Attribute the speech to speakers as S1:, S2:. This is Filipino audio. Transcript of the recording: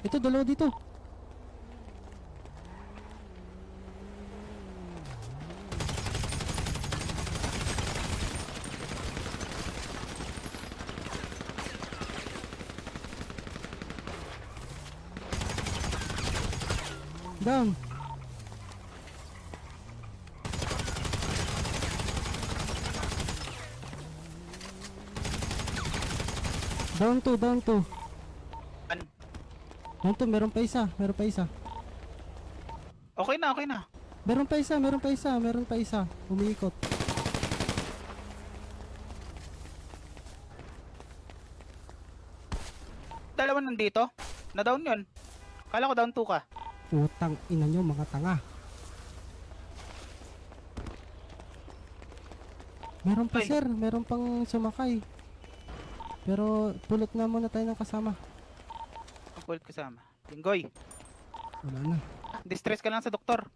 S1: Ito, dalawa dito. Down. Down to, down to. Down to, meron pa isa, meron pa isa.
S2: Okay na, okay na.
S1: Meron pa isa, meron pa isa, meron pa isa. Umiikot.
S2: Dalawa nandito. Na-down yun. Kala ko down 2 ka.
S1: Utang ina nyo, mga tanga. Meron pa
S2: Ay.
S1: sir, meron pang sumakay. Pero pulot na muna tayo ng kasama.
S2: Ang kulit kasama. Linggoy.
S1: Wala na.
S2: Distress ka lang sa doktor.